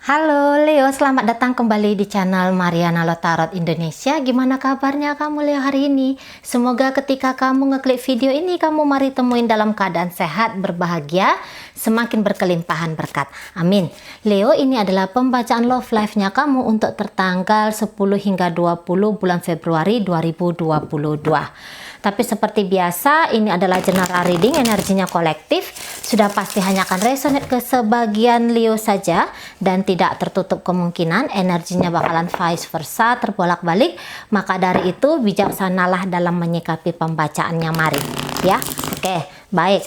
Halo Leo, selamat datang kembali di channel Mariana Lotarot Indonesia. Gimana kabarnya kamu Leo hari ini? Semoga ketika kamu ngeklik video ini, kamu mari temuin dalam keadaan sehat, berbahagia, semakin berkelimpahan berkat. Amin. Leo, ini adalah pembacaan love life-nya kamu untuk tertanggal 10 hingga 20 bulan Februari 2022. Tapi seperti biasa, ini adalah general reading, energinya kolektif. Sudah pasti hanya akan resonate ke sebagian Leo saja dan tidak tertutup kemungkinan energinya bakalan vice versa, terbolak-balik. Maka dari itu bijaksanalah dalam menyikapi pembacaannya, mari ya. Oke, baik.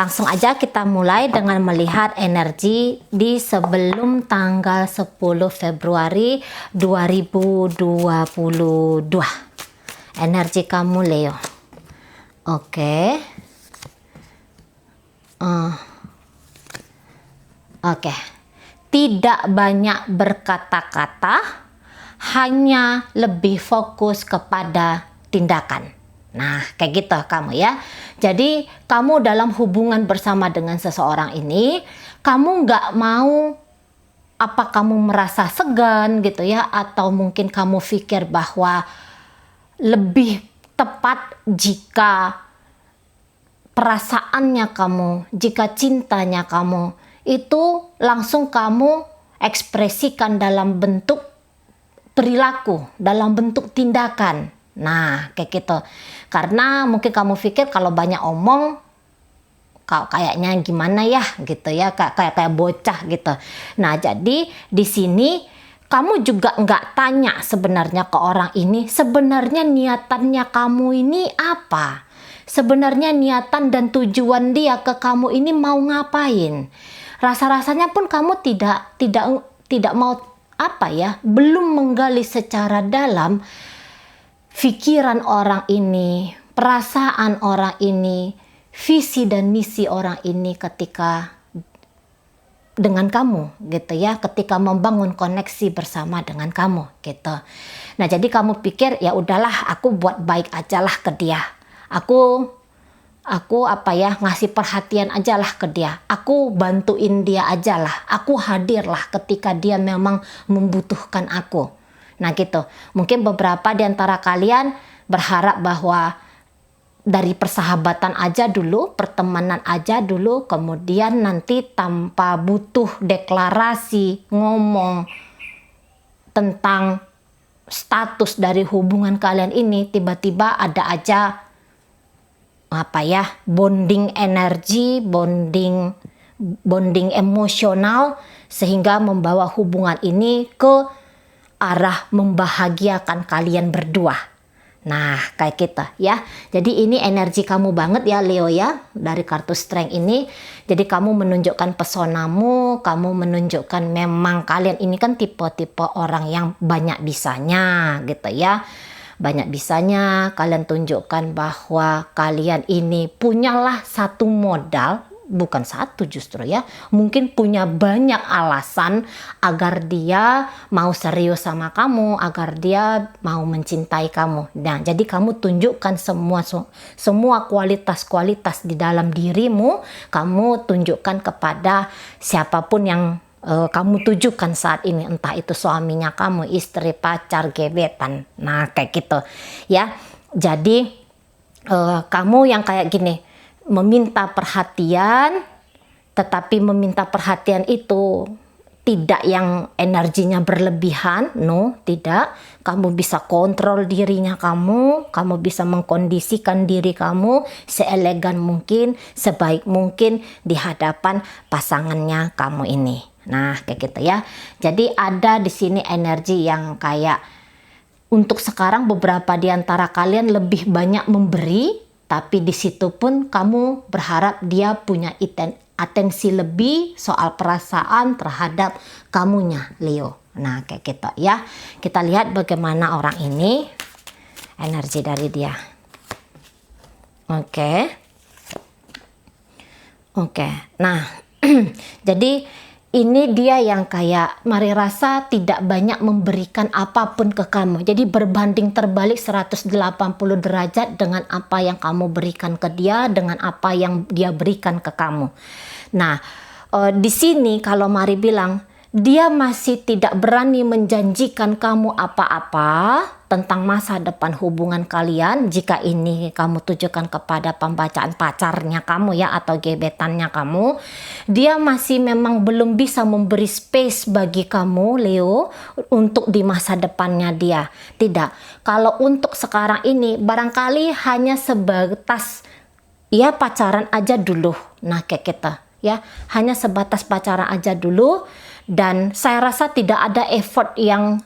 Langsung aja kita mulai dengan melihat energi di sebelum tanggal 10 Februari 2022. Energi kamu Leo. Oke. Oke. Tidak banyak berkata-kata, hanya lebih fokus kepada tindakan. Nah, kayak gitu kamu ya. Jadi, kamu dalam hubungan bersama dengan seseorang ini, kamu nggak mau apa kamu merasa segan gitu ya, atau mungkin kamu pikir bahwa lebih tepat jika perasaannya kamu, jika cintanya kamu, itu langsung kamu ekspresikan dalam bentuk perilaku, dalam bentuk tindakan. Nah, kayak gitu. Karena mungkin kamu pikir kalau banyak omong, kayaknya gimana ya gitu ya, kayak bocah gitu. Nah, jadi di sini kamu juga nggak tanya sebenarnya ke orang ini, sebenarnya niatannya kamu ini apa? Sebenarnya niatan dan tujuan dia ke kamu ini mau ngapain? Rasa-rasanya pun kamu tidak mau apa ya, belum menggali secara dalam pikiran orang ini, perasaan orang ini, visi dan misi orang ini ketika dengan kamu gitu ya, ketika membangun koneksi bersama dengan kamu gitu. Nah, jadi kamu pikir ya udahlah, aku buat baik aja lah ke dia. Aku apa ya, ngasih perhatian aja lah ke dia. Aku bantuin dia aja lah. Aku hadirlah ketika dia memang membutuhkan aku. Nah, gitu. Mungkin beberapa di antara kalian berharap bahwa dari persahabatan aja dulu, pertemanan aja dulu, kemudian nanti tanpa butuh deklarasi, ngomong tentang status dari hubungan kalian ini, tiba-tiba ada aja apa ya, bonding energi, bonding emosional, sehingga membawa hubungan ini ke arah membahagiakan kalian berdua. Nah, kayak kita ya. Jadi ini energi kamu banget ya Leo ya, dari kartu Strength ini. Jadi kamu menunjukkan pesonamu, kamu menunjukkan memang kalian ini kan tipe-tipe orang yang banyak bisanya gitu ya. Banyak bisanya, kalian tunjukkan bahwa kalian ini punyalah satu modal, bukan satu justru ya, mungkin punya banyak alasan agar dia mau serius sama kamu, agar dia mau mencintai kamu. Nah, jadi kamu tunjukkan semua kualitas-kualitas di dalam dirimu, kamu tunjukkan kepada siapapun yang kamu tujukan saat ini, entah itu suaminya kamu, istri, pacar, gebetan. Nah, kayak gitu ya. Jadi kamu yang kayak gini, meminta perhatian, tetapi meminta perhatian itu tidak yang energinya berlebihan, no, tidak. Kamu bisa kontrol dirinya kamu bisa mengkondisikan diri kamu seelegan mungkin, sebaik mungkin di hadapan pasangannya kamu ini. Nah, kayak gitu ya. Jadi ada di sini energi yang kayak untuk sekarang beberapa di antara kalian lebih banyak memberi, tapi di situ pun kamu berharap dia punya atensi lebih soal perasaan terhadap kamunya Leo. Nah, kayak gitu ya. Kita lihat bagaimana orang ini, energi dari dia. Oke. Nah, jadi ini dia yang kayak Mari rasa tidak banyak memberikan apapun ke kamu. Jadi berbanding terbalik 180 derajat dengan apa yang kamu berikan ke dia, dengan apa yang dia berikan ke kamu. Nah, di sini kalau Mari bilang, dia masih tidak berani menjanjikan kamu apa-apa tentang masa depan hubungan kalian. Jika ini kamu tujukan kepada pembacaan pacarnya kamu ya, atau gebetannya kamu, dia masih memang belum bisa memberi space bagi kamu, Leo, untuk di masa depannya dia. Tidak. Kalau untuk sekarang ini barangkali hanya sebatas ya pacaran aja dulu. Nah, kayak kita ya, hanya sebatas pacaran aja dulu. Dan saya rasa tidak ada effort yang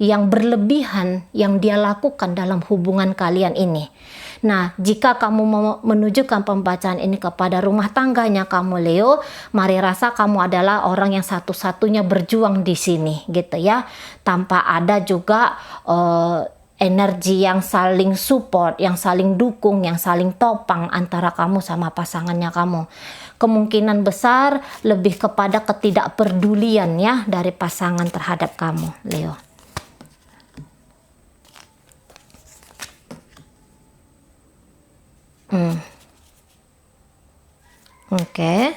berlebihan yang dia lakukan dalam hubungan kalian ini. Nah, jika kamu mau menunjukkan pembacaan ini kepada rumah tangganya kamu, Leo, mari rasa kamu adalah orang yang satu-satunya berjuang di sini, gitu ya. Tanpa ada juga energi yang saling support, yang saling dukung, yang saling topang antara kamu sama pasangannya kamu. Kemungkinan besar lebih kepada ketidakpedulian ya dari pasangan terhadap kamu, Leo. Oke.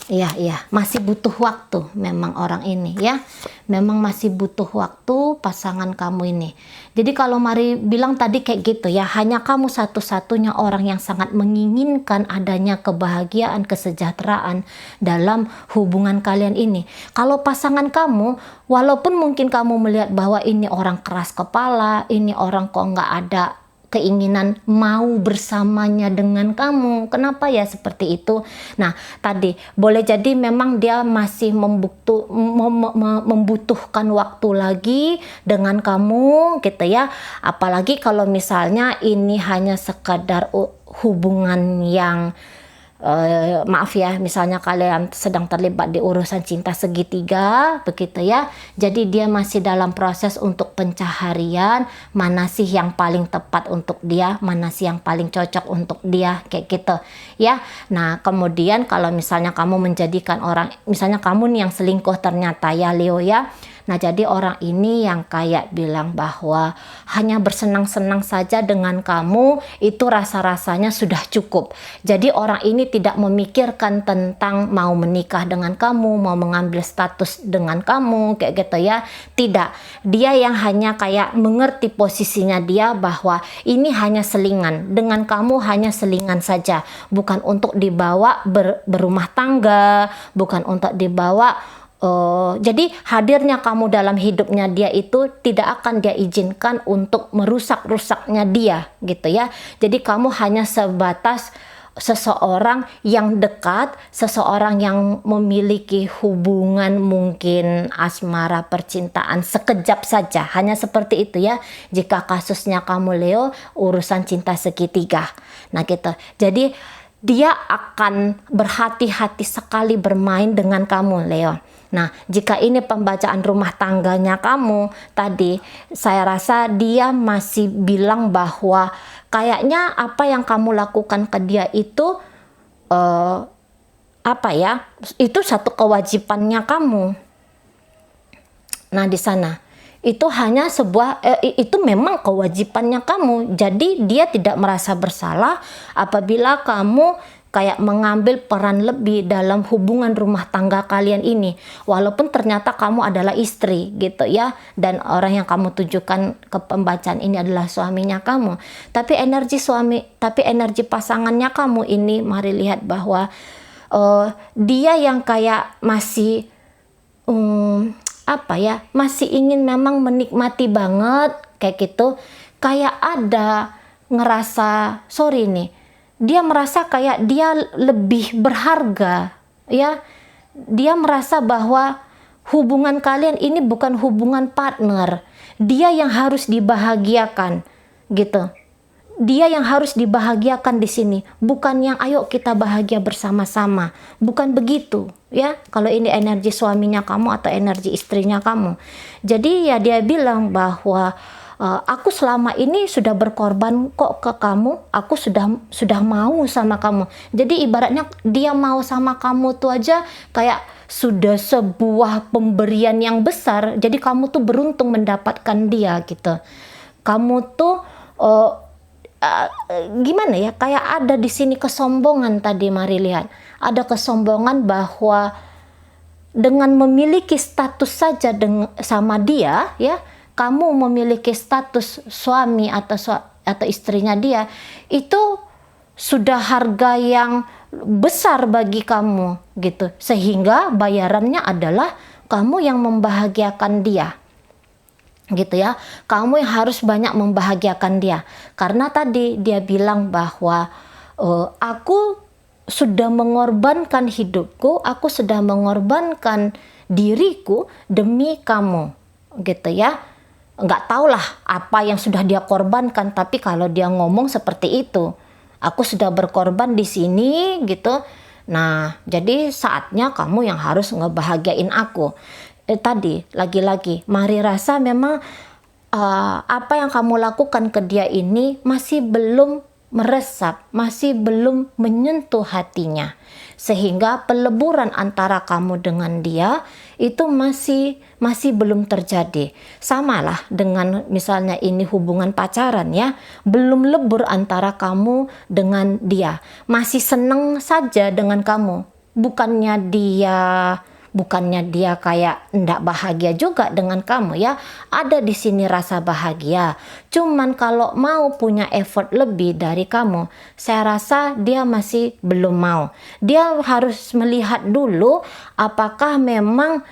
Iya, masih butuh waktu memang orang ini ya. Memang masih butuh waktu pasangan kamu ini. Jadi kalau Mari bilang tadi kayak gitu ya, hanya kamu satu-satunya orang yang sangat menginginkan adanya kebahagiaan, kesejahteraan dalam hubungan kalian ini. Kalau pasangan kamu, walaupun mungkin kamu melihat bahwa ini orang keras kepala, ini orang kok nggak ada keinginan mau bersamanya dengan kamu. Kenapa ya seperti itu? Nah, tadi boleh jadi memang dia masih membutuhkan waktu lagi dengan kamu gitu ya. Apalagi kalau misalnya ini hanya sekadar hubungan yang maaf ya, misalnya kalian sedang terlibat di urusan cinta segitiga begitu ya. Jadi dia masih dalam proses untuk pencaharian, mana sih yang paling tepat untuk dia, mana sih yang paling cocok untuk dia, kayak gitu ya. Nah, kemudian kalau misalnya kamu menjadikan orang, misalnya kamu nih yang selingkuh ternyata ya, Leo ya. Nah, jadi orang ini yang kayak bilang bahwa hanya bersenang-senang saja dengan kamu itu rasa-rasanya sudah cukup. Jadi orang ini tidak memikirkan tentang mau menikah dengan kamu, mau mengambil status dengan kamu, kayak gitu ya. Tidak. Dia yang hanya kayak mengerti posisinya dia bahwa ini hanya selingan. Dengan kamu hanya selingan saja. Bukan untuk dibawa berumah tangga, bukan untuk dibawa. Jadi hadirnya kamu dalam hidupnya dia itu tidak akan dia izinkan untuk merusak-rusaknya dia gitu ya. Jadi kamu hanya sebatas seseorang yang dekat, seseorang yang memiliki hubungan mungkin asmara percintaan sekejap saja, hanya seperti itu ya. Jika kasusnya kamu Leo urusan cinta segitiga, nah gitu. Jadi dia akan berhati-hati sekali bermain dengan kamu Leo. Nah, jika ini pembacaan rumah tangganya kamu tadi, saya rasa dia masih bilang bahwa kayaknya apa yang kamu lakukan ke dia itu apa ya? Itu satu kewajibannya kamu. Nah, di sana itu hanya sebuah itu memang kewajibannya kamu. Jadi dia tidak merasa bersalah apabila kamu kayak mengambil peran lebih dalam hubungan rumah tangga kalian ini, walaupun ternyata kamu adalah istri gitu ya, dan orang yang kamu tujukan ke pembacaan ini adalah suaminya kamu. Tapi energi pasangannya kamu ini, mari lihat bahwa dia yang kayak masih apa ya, masih ingin memang menikmati banget kayak gitu, kayak ada ngerasa sorry nih. Dia merasa kayak dia lebih berharga ya. Dia merasa bahwa hubungan kalian ini bukan hubungan partner. Dia yang harus dibahagiakan gitu. Dia yang harus dibahagiakan di sini, bukan yang ayo kita bahagia bersama-sama. Bukan begitu ya. Kalau ini energi suaminya kamu atau energi istrinya kamu. Jadi ya dia bilang bahwa aku selama ini sudah berkorban kok ke kamu, aku sudah mau sama kamu. Jadi ibaratnya dia mau sama kamu tuh aja kayak sudah sebuah pemberian yang besar. Jadi kamu tuh beruntung mendapatkan dia gitu. Kamu tuh gimana ya, kayak ada di sini kesombongan tadi, mari lihat. ada kesombongan bahwa dengan memiliki status saja sama dia, ya, kamu memiliki status suami atau istrinya dia, itu sudah harga yang besar bagi kamu gitu, sehingga bayarannya adalah kamu yang membahagiakan dia gitu ya. Kamu yang harus banyak membahagiakan dia, karena tadi dia bilang bahwa aku sudah mengorbankan hidupku, aku sudah mengorbankan diriku demi kamu gitu ya. Nggak tahulah apa yang sudah dia korbankan, tapi kalau dia ngomong seperti itu, aku sudah berkorban di sini gitu. Nah, jadi saatnya kamu yang harus ngebahagiain aku. Tadi lagi-lagi Mari rasa memang apa yang kamu lakukan ke dia ini masih belum meresap, masih belum menyentuh hatinya, sehingga peleburan antara kamu dengan dia itu masih belum terjadi. Samalah dengan misalnya ini hubungan pacaran ya, belum lebur antara kamu dengan dia, masih seneng saja dengan kamu, bukannya dia kayak ndak bahagia juga dengan kamu ya. Ada di sini rasa bahagia. Cuman kalau mau punya effort lebih dari kamu, saya rasa dia masih belum mau. Dia harus melihat dulu apakah memang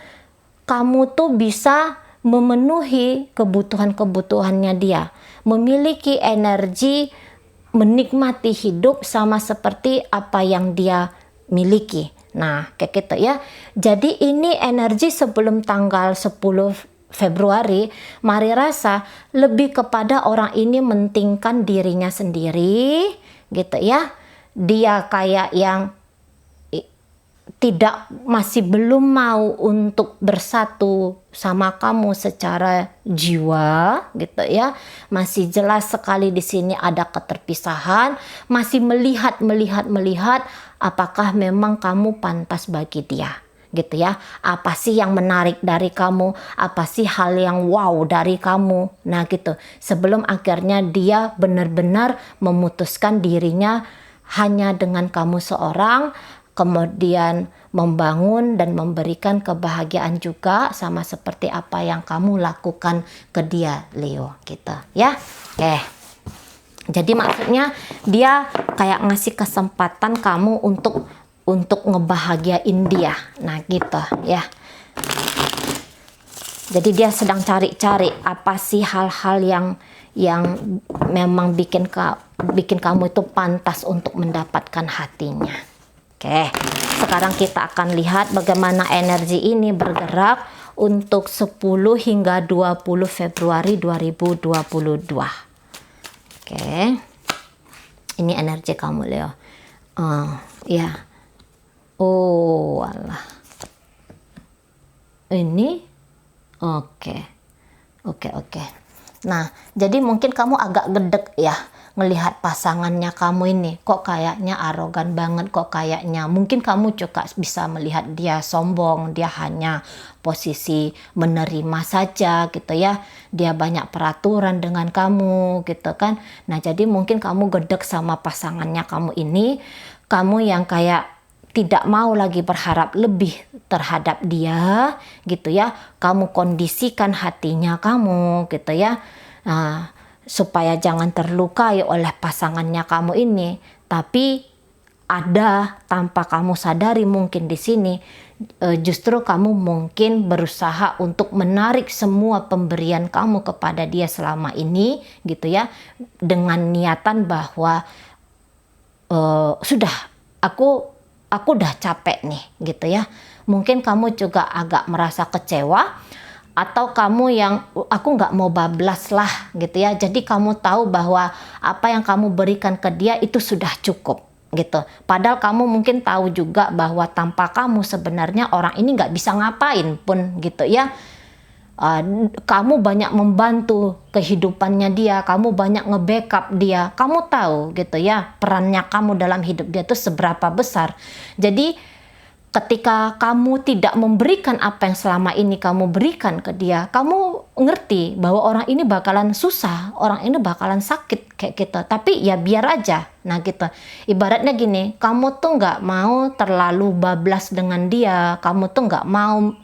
kamu tuh bisa memenuhi kebutuhannya dia. Memiliki energi menikmati hidup sama seperti apa yang dia miliki. Nah, kayak gitu ya. Jadi ini energi sebelum tanggal 10 Februari, Mari rasa lebih kepada orang ini mentingkan dirinya sendiri, gitu ya. Dia kayak yang masih belum mau untuk bersatu sama kamu secara jiwa, gitu ya. Masih jelas sekali di sini ada keterpisahan, masih melihat apakah memang kamu pantas bagi dia, gitu ya. Apa sih yang menarik dari kamu? Apa sih hal yang wow dari kamu? Nah, gitu. Sebelum akhirnya dia benar-benar memutuskan dirinya hanya dengan kamu seorang, kemudian membangun dan memberikan kebahagiaan juga sama seperti apa yang kamu lakukan ke dia, Leo, gitu ya. Oke. Jadi maksudnya dia kayak ngasih kesempatan kamu untuk ngebahagiain dia. Nah, gitu ya. Jadi dia sedang cari-cari apa sih hal-hal yang memang bikin kamu itu pantas untuk mendapatkan hatinya. Oke, sekarang kita akan lihat bagaimana energi ini bergerak untuk 10 hingga 20 Februari 2022. Oke, ini energi kamu, Leo. Ya, oh alah, ini oke. Nah, jadi mungkin kamu agak gedek ya ngelihat pasangannya kamu ini, kok kayaknya arogan banget, kok kayaknya mungkin kamu juga bisa melihat dia sombong, dia hanya posisi menerima saja gitu ya, dia banyak peraturan dengan kamu gitu kan. Nah, jadi mungkin kamu gedek sama pasangannya kamu ini, kamu yang kayak tidak mau lagi berharap lebih terhadap dia gitu ya, kamu kondisikan hatinya kamu gitu ya, supaya jangan terlukai oleh pasangannya kamu ini. Tapi ada, tanpa kamu sadari mungkin di sini justru kamu mungkin berusaha untuk menarik semua pemberian kamu kepada dia selama ini gitu ya, dengan niatan bahwa sudah aku udah capek nih gitu ya. Mungkin kamu juga agak merasa kecewa, atau kamu yang aku nggak mau bablas lah gitu ya. Jadi kamu tahu bahwa apa yang kamu berikan ke dia itu sudah cukup gitu. Padahal kamu mungkin tahu juga bahwa tanpa kamu sebenarnya orang ini nggak bisa ngapain pun gitu ya. Kamu banyak membantu kehidupannya dia, kamu banyak nge-backup dia, kamu tahu gitu ya perannya kamu dalam hidup dia itu seberapa besar. Jadi ketika kamu tidak memberikan apa yang selama ini kamu berikan ke dia, kamu ngerti bahwa orang ini bakalan susah, orang ini bakalan sakit kayak gitu. Tapi ya biar aja. Nah gitu. Ibaratnya gini, kamu tuh nggak mau terlalu bablas dengan dia, kamu tuh nggak mau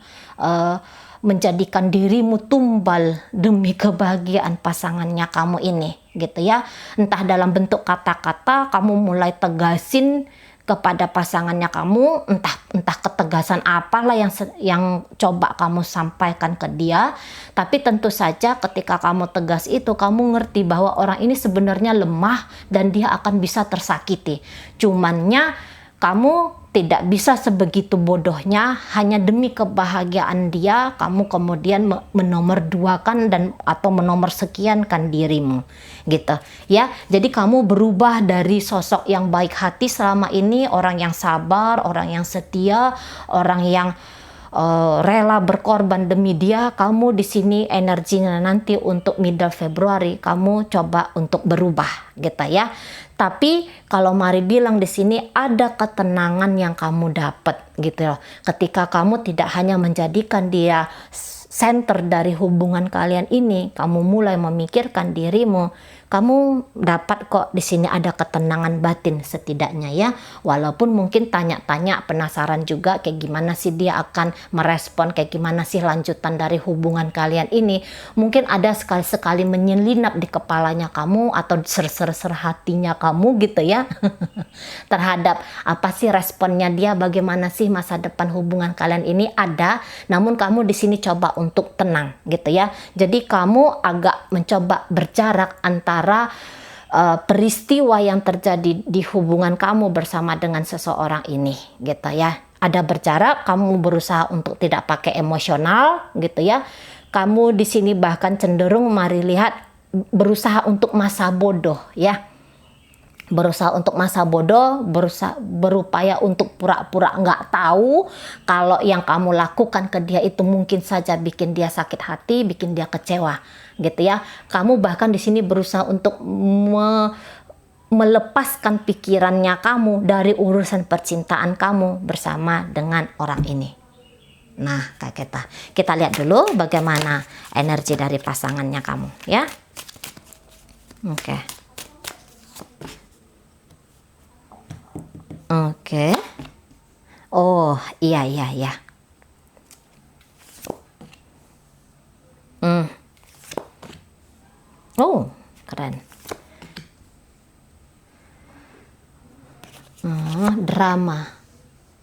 menjadikan dirimu tumbal demi kebahagiaan pasangannya kamu ini, gitu ya. Entah dalam bentuk kata-kata kamu mulai tegasin kepada pasangannya kamu, entah ketegasan apalah yang coba kamu sampaikan ke dia. Tapi tentu saja ketika kamu tegas itu, kamu ngerti bahwa orang ini sebenarnya lemah dan dia akan bisa tersakiti. Cumannya kamu tidak bisa sebegitu bodohnya hanya demi kebahagiaan dia kamu kemudian menomorduakan atau menomorsekiankan dirimu, gitu ya. Jadi kamu berubah dari sosok yang baik hati selama ini, orang yang sabar, orang yang setia, orang yang rela berkorban demi dia. Kamu di sini energinya nanti untuk middle Februari kamu coba untuk berubah, gitu ya. Tapi kalau Mari bilang di sini ada ketenangan yang kamu dapat, gitu loh. Ketika kamu tidak hanya menjadikan dia center dari hubungan kalian ini, kamu mulai memikirkan dirimu, kamu dapat kok di sini ada ketenangan batin setidaknya ya. Walaupun mungkin tanya-tanya, penasaran juga kayak gimana sih dia akan merespon, kayak gimana sih lanjutan dari hubungan kalian ini. Mungkin ada sekali-sekali menyelinap di kepalanya kamu atau ser-ser hatinya kamu, gitu ya. Terhadap apa sih responnya dia, bagaimana sih masa depan hubungan kalian ini, ada. Namun kamu di sini coba untuk tenang, gitu ya. Jadi kamu agak mencoba berjarak antara peristiwa yang terjadi di hubungan kamu bersama dengan seseorang ini, gitu ya. Ada berjarak, kamu berusaha untuk tidak pakai emosional, gitu ya. Kamu di sini bahkan cenderung Mari lihat berusaha untuk masa bodoh ya. Berusaha untuk masa bodoh, berupaya untuk pura-pura nggak tahu kalau yang kamu lakukan ke dia itu mungkin saja bikin dia sakit hati, bikin dia kecewa, gitu ya. Kamu bahkan di sini berusaha untuk melepaskan pikirannya kamu dari urusan percintaan kamu bersama dengan orang ini. Nah, kayak kita lihat dulu bagaimana energi dari pasangannya kamu ya. Oke. Oke. Oh, iya. Oh, keren. Drama.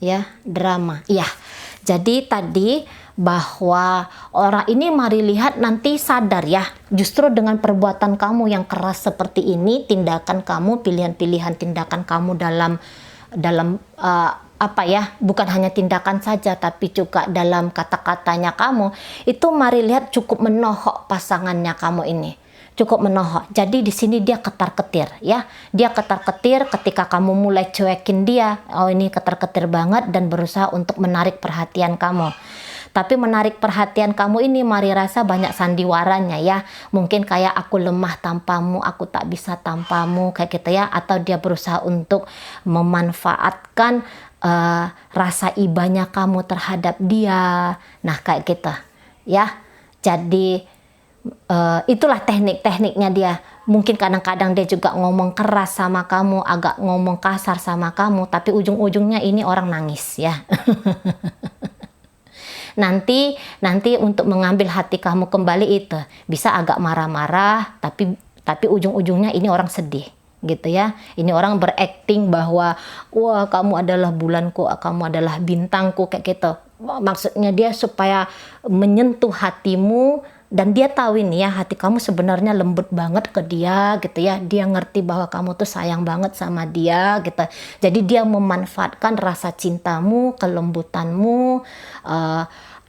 Ya, drama. Iya. Jadi tadi bahwa orang ini Mari lihat nanti sadar ya, justru dengan perbuatan kamu yang keras seperti ini, tindakan kamu, pilihan-pilihan tindakan kamu dalam apa ya, bukan hanya tindakan saja tapi juga dalam kata-katanya kamu, itu Mari lihat cukup menohok pasangannya kamu ini, cukup menohok. Jadi di sini dia ketar-ketir ya, dia ketar-ketir ketika kamu mulai cuekin dia. Oh, ini ketar-ketir banget dan berusaha untuk menarik perhatian kamu. Tapi menarik perhatian kamu ini Mari rasa banyak sandiwaranya ya. Mungkin kayak aku lemah tanpamu, aku tak bisa tanpamu, kayak gitu ya. Atau dia berusaha untuk memanfaatkan rasa ibanya kamu terhadap dia. Nah kayak gitu ya. Jadi itulah teknik-tekniknya dia. Mungkin kadang-kadang dia juga ngomong keras sama kamu, agak ngomong kasar sama kamu, tapi ujung-ujungnya ini orang nangis ya. Nanti untuk mengambil hati kamu kembali itu bisa agak marah-marah, tapi ujung-ujungnya ini orang sedih, gitu ya. Ini orang berakting bahwa wah kamu adalah bulanku, kamu adalah bintangku, kayak gitu. Maksudnya dia supaya menyentuh hatimu, dan dia tahu ini ya, hati kamu sebenarnya lembut banget ke dia, gitu ya. Dia ngerti bahwa kamu tuh sayang banget sama dia, gitu. Jadi dia memanfaatkan rasa cintamu, kelembutanmu,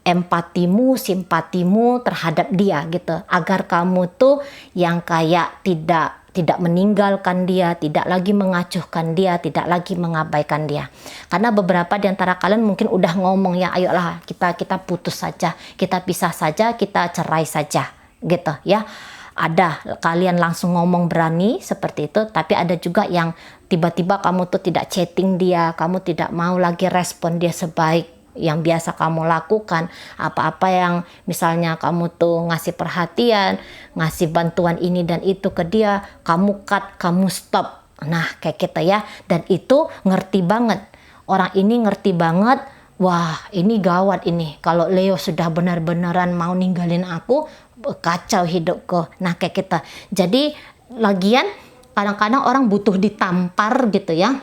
empatimu, simpatimu terhadap dia, gitu, agar kamu tuh yang kayak tidak meninggalkan dia, tidak lagi mengacuhkan dia, tidak lagi mengabaikan dia. Karena beberapa di antara kalian mungkin udah ngomong ya, ayolah kita putus saja, kita pisah saja, kita cerai saja, gitu ya. Ada kalian langsung ngomong berani seperti itu, tapi ada juga yang tiba-tiba kamu tuh tidak chatting dia, kamu tidak mau lagi respon dia sebaik yang biasa kamu lakukan, apa-apa yang misalnya kamu tuh ngasih perhatian, ngasih bantuan ini dan itu ke dia, kamu cut, kamu stop. Nah, kayak kita ya. Dan itu ngerti banget. Orang ini ngerti banget, wah ini gawat ini. Kalau Leo sudah benar-benaran mau ninggalin aku, kacau hidupku. Nah, kayak kita. Jadi, lagian kadang-kadang orang butuh ditampar gitu ya,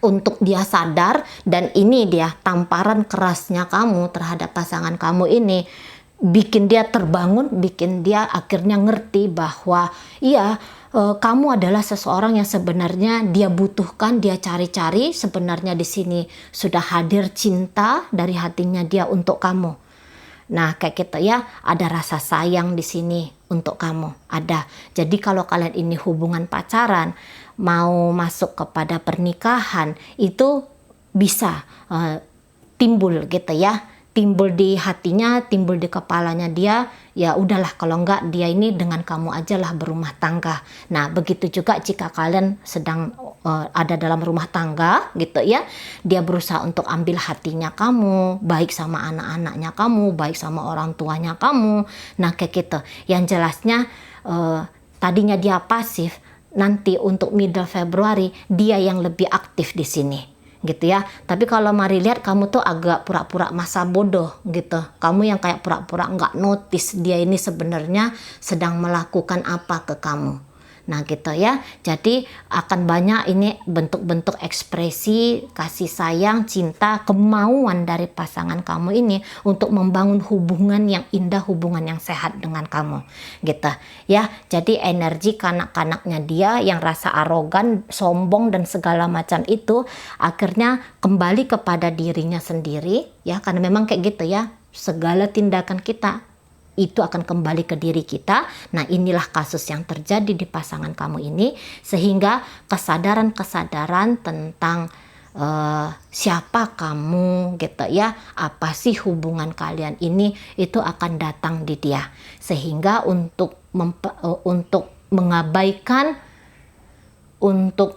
untuk dia sadar. Dan ini dia tamparan kerasnya kamu terhadap pasangan kamu ini bikin dia terbangun, bikin dia akhirnya ngerti bahwa iya, kamu adalah seseorang yang sebenarnya dia butuhkan, dia cari-cari. Sebenarnya di sini sudah hadir cinta dari hatinya dia untuk kamu. Nah, kayak gitu ya, ada rasa sayang di sini untuk kamu, ada. Jadi kalau kalian ini hubungan pacaran, mau masuk kepada pernikahan, itu bisa timbul gitu ya, timbul di hatinya, timbul di kepalanya dia. Ya udahlah, kalau enggak dia ini dengan kamu aja lah berumah tangga. Nah, begitu juga jika kalian sedang ada dalam rumah tangga gitu ya, dia berusaha untuk ambil hatinya kamu, baik sama anak-anaknya kamu, baik sama orang tuanya kamu. Nah, kayak gitu. Yang jelasnya tadinya dia pasif, nanti untuk middle Februari dia yang lebih aktif di sini gitu ya. Tapi kalau Mari lihat kamu tuh agak pura-pura masa bodoh gitu. Kamu yang kayak pura-pura nggak notice dia ini sebenarnya sedang melakukan apa ke kamu. Nah gitu ya. Jadi akan banyak ini bentuk-bentuk ekspresi kasih sayang, cinta, kemauan dari pasangan kamu ini untuk membangun hubungan yang indah, hubungan yang sehat dengan kamu gitu ya. Jadi energi kanak-kanaknya dia yang rasa arogan, sombong dan segala macam itu akhirnya kembali kepada dirinya sendiri ya, karena memang kayak gitu ya, segala tindakan kita itu akan kembali ke diri kita. Nah, inilah kasus yang terjadi di pasangan kamu ini, sehingga kesadaran-kesadaran tentang siapa kamu gitu ya, apa sih hubungan kalian ini, itu akan datang di dia. Sehingga untuk mengabaikan, untuk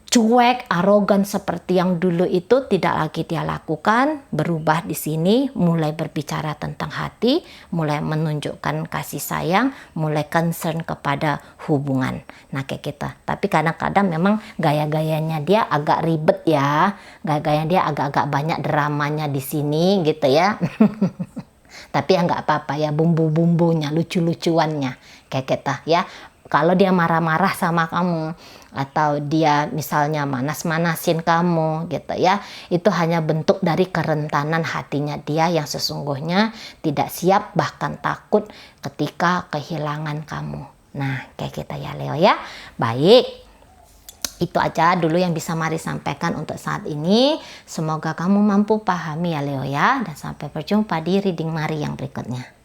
cuek, arogan seperti yang dulu itu tidak lagi dia lakukan. Berubah di sini, mulai berbicara tentang hati, mulai menunjukkan kasih sayang, mulai concern kepada hubungan. Nah, kayak kita. Tapi kadang-kadang memang gaya-gayanya dia agak ribet ya. Gaya-gayanya dia agak-agak banyak dramanya di sini gitu ya. Tapi ya nggak apa-apa ya, bumbu-bumbunya, lucu-lucuannya kayak kita ya. Kalau dia marah-marah sama kamu, atau dia misalnya manas-manasin kamu gitu ya, itu hanya bentuk dari kerentanan hatinya dia yang sesungguhnya tidak siap, bahkan takut ketika kehilangan kamu. Nah, kayak kita ya Leo ya. Baik, itu aja dulu yang bisa Mari sampaikan untuk saat ini. Semoga kamu mampu pahami ya Leo ya. Dan sampai berjumpa di reading Mari yang berikutnya.